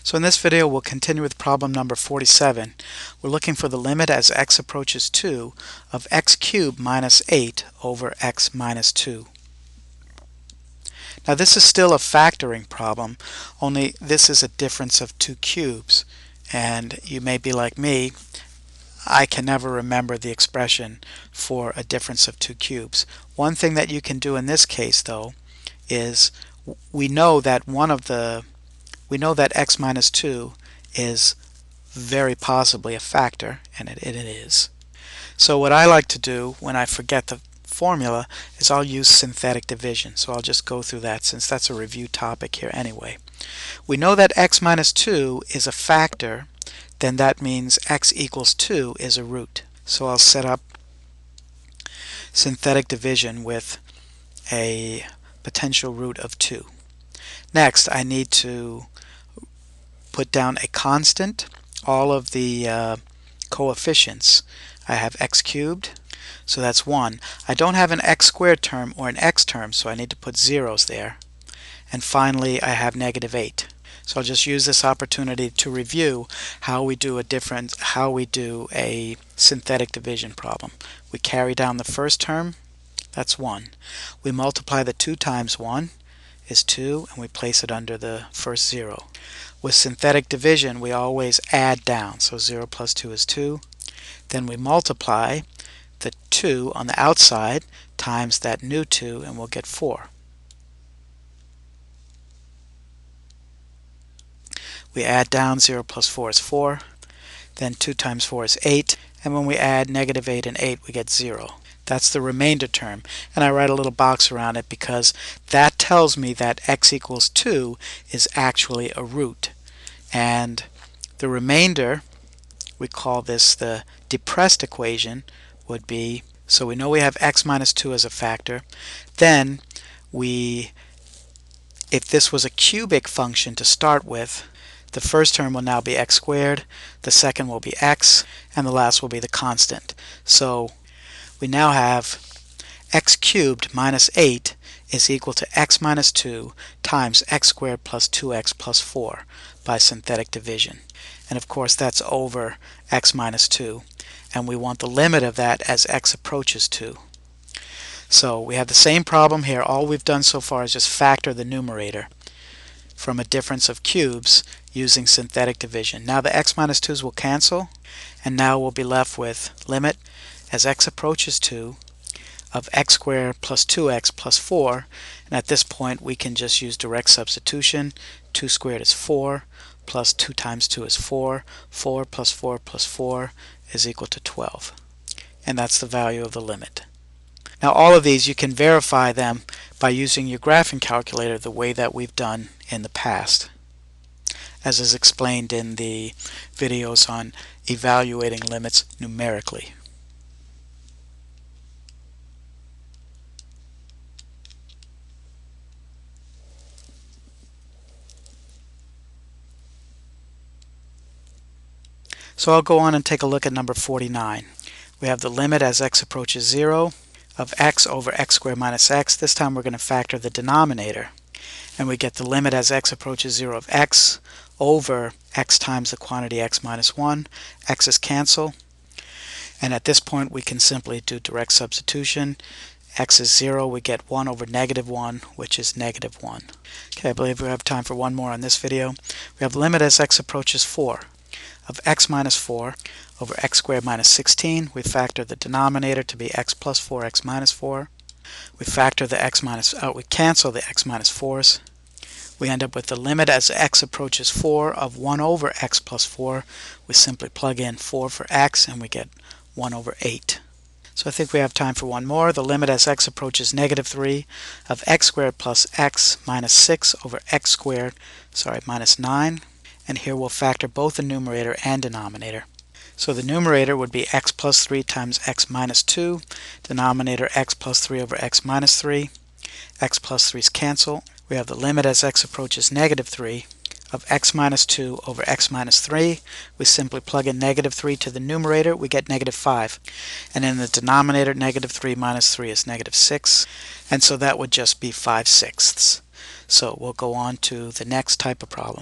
So in this video we'll continue with problem number 47. We're looking for the limit as x approaches 2 of x cubed minus 8 over x minus 2. Now this is still a factoring problem, only this is a difference of 2 cubes, and you may be like me, I can never remember the expression for a difference of 2 cubes. One thing that you can do in this case though is we know that x minus 2 is very possibly a factor, and it is. So what I like to do when I forget the formula is I'll use synthetic division. So I'll just go through that since that's a review topic here anyway. We know that x minus 2 is a factor, then that means x equals 2 is a root. So I'll set up synthetic division with a potential root of 2. Next, I need to put down a constant, all of the coefficients. I have x cubed, so that's 1. I don't have an x squared term or an x term, so I need to put zeros there. And finally, I have negative 8. So I'll just use this opportunity to review how we do a synthetic division problem. We carry down the first term, that's 1. We multiply the 2 times 1 is 2, and we place it under the first 0. With synthetic division, we always add down, so 0 plus 2 is 2. Then we multiply the 2 on the outside times that new 2, and we'll get 4. We add down, 0 plus 4 is 4. Then 2 times 4 is 8, and when we add negative 8 and 8, we get 0. That's the remainder term, and I write a little box around it because that tells me that x equals 2 is actually a root. And the remainder, we call this the depressed equation, would be, so we know we have x minus 2 as a factor. Then if this was a cubic function to start with, the first term will now be x squared, the second will be x, and the last will be the constant. So we now have x cubed minus 8 is equal to x minus 2 times x squared plus 2x plus 4 by synthetic division. And of course that's over x minus 2, and we want the limit of that as x approaches 2. So we have the same problem here. All we've done so far is just factor the numerator from a difference of cubes using synthetic division. Now the x minus 2's will cancel, and now we'll be left with limit as x approaches 2 of x squared plus 2x plus 4, and at this point we can just use direct substitution. 2 squared is 4, plus 2 times 2 is 4, 4 plus 4 plus 4 is equal to 12. And that's the value of the limit. Now all of these you can verify them by using your graphing calculator the way that we've done in the past, as is explained in the videos on evaluating limits numerically. So I'll go on and take a look at number 49. We have the limit as x approaches 0 of x over x squared minus x. This time we're going to factor the denominator, and we get the limit as x approaches 0 of x over x times the quantity x minus 1. X's cancel, and at this point we can simply do direct substitution. X is 0, we get 1 over negative 1, which is negative 1. Okay, I believe we have time for one more on this video. We have the limit as x approaches 4 of x minus 4 over x squared minus 16. We factor the denominator to be x plus 4, x minus 4. We factor the x minus, we cancel the x minus 4's. We end up with the limit as x approaches 4 of 1 over x plus 4. We simply plug in 4 for x and we get 1 over 8. So I think we have time for one more. The limit as x approaches negative 3 of x squared plus x minus 6 over x squared, minus 9. And here we'll factor both the numerator and denominator. So the numerator would be x plus 3 times x minus 2, denominator x plus 3 over x minus 3. X plus 3's cancel. We have the limit as x approaches negative 3 of x minus 2 over x minus 3. We simply plug in negative 3 to the numerator, we get negative 5. And in the denominator, negative 3 minus 3 is negative 6. And so that would just be 5/6. So we'll go on to the next type of problem.